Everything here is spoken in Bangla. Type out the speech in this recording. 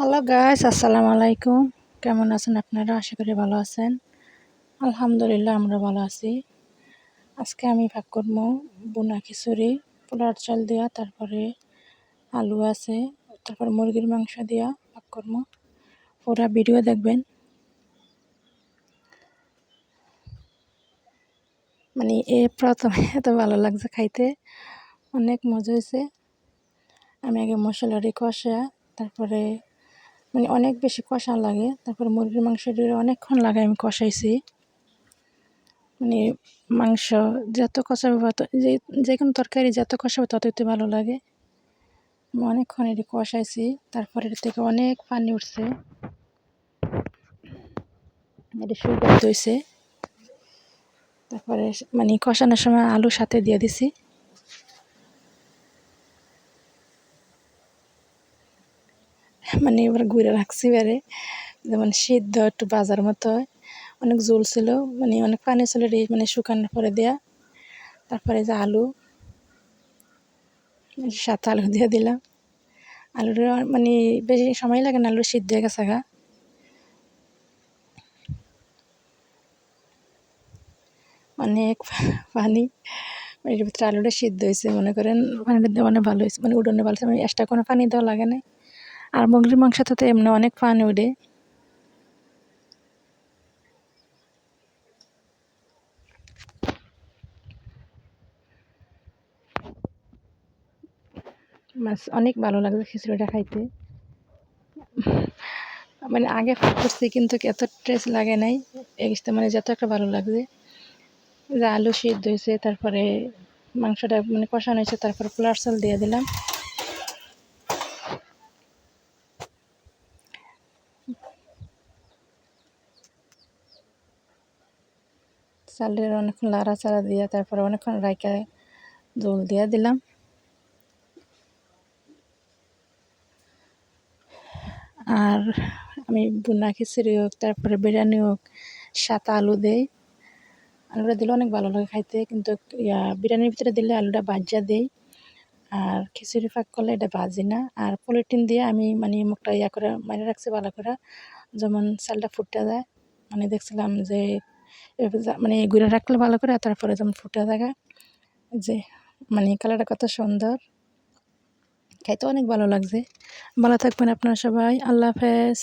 হ্যালো গাইস, আসসালামু আলাইকুম। কেমন আছেন আপনারা? আশা করি ভালো আছেন। আলহামদুলিল্লাহ, আমরা ভালো আছি। আজকে আমি ভাগ করবো বোনা খিচুড়ি, পোলার চাল দিয়া, তারপরে আলু আছে, তারপর মুরগির মাংস দিয়া ভাগ করবো। পুরা ভিডিও দেখবেন। মানে প্রথমে এত ভালো লাগছে খাইতে, অনেক মজা হয়েছে। আমি আগে মশলাটি কষা, তারপরে মানে অনেক বেশি কষা লাগে, তারপরে মুরগির মাংসটি অনেকক্ষণ লাগে আমি কষাইছি। মানে মাংস যত কষাবে যে কোনো তরকারি যত কষাবে ততই ভালো লাগে। আমি অনেকক্ষণ এটি কষাইছি, তারপরে এর থেকে অনেক পানি উঠছে, এটি সুগন্ধ হয়েছে। তারপরে মানে কষানোর সময় আলু সাথে দিয়ে দিছি। মানে এবার ঘুরে রাখছি এবারে, যেমন সিদ্ধ একটু বাজার মতো হয়। অনেক ঝোল ছিল, মানে অনেক পানি ছিল, মানে শুকানোর পরে দেয়া। তারপরে যে আলু, সাথে আলু দিয়ে দিলাম। আলুটা মানে বেশি সময় লাগে না, আলু সিদ্ধ হয়ে গেছে গা। অনেক পানি, এর ভিতরে আলুটা সিদ্ধ হয়েছে, মনে করেন পানিটা দিয়ে অনেক ভালো হয়েছে, মানে উডনে ভালো হয়েছে, মানে এক্সট্রা কোনো পানি দেওয়া লাগে না। আর মুরগির মাংসতে তো এমনি অনেক পানি উঠে। মাছ অনেক ভালো লাগছে খিচুড়িটা খাইতে। মানে আগে করছি কিন্তু এত টেস্ট লাগে নাই, মানে যত একটা ভালো লাগছে। যে আলু সিদ্ধ হয়েছে, তারপরে মাংসটা মানে কষানো হয়েছে, তারপরে পোলার চাল দিয়ে দিলাম। চালের অনেকক্ষণ লাড়াচাড়া দিয়ে, তারপরে অনেকক্ষণ রাইকা জল দিয়ে দিলাম। আর আমি ভুনা খিচুড়ি হোক, তারপরে বিরিয়ানি হোক, সাথে আলু দেই। আলুটা দিলে অনেক ভালো লাগে খাইতে, কিন্তু বিরিয়ানির ভিতরে দিলে আলুটা ভাজা দেই। আর খিচুড়ি ফাঁক করলে এটা ভাজি না। আর পলিথিন দিয়ে আমি মানে মুখটা করে মারে রাখছি ভালো করে, যেমন চালটা ফুটে যায়। মানে দেখছিলাম যে মানে ঘুরে রাখলে ভালো করে, তারপরে যেমন ফুটে থাকে, যে মানে কালারটা কত সুন্দর, খাইতে অনেক ভালো লাগছে। ভালো থাকবেন আপনারা সবাই, আল্লাহ হাফেজ।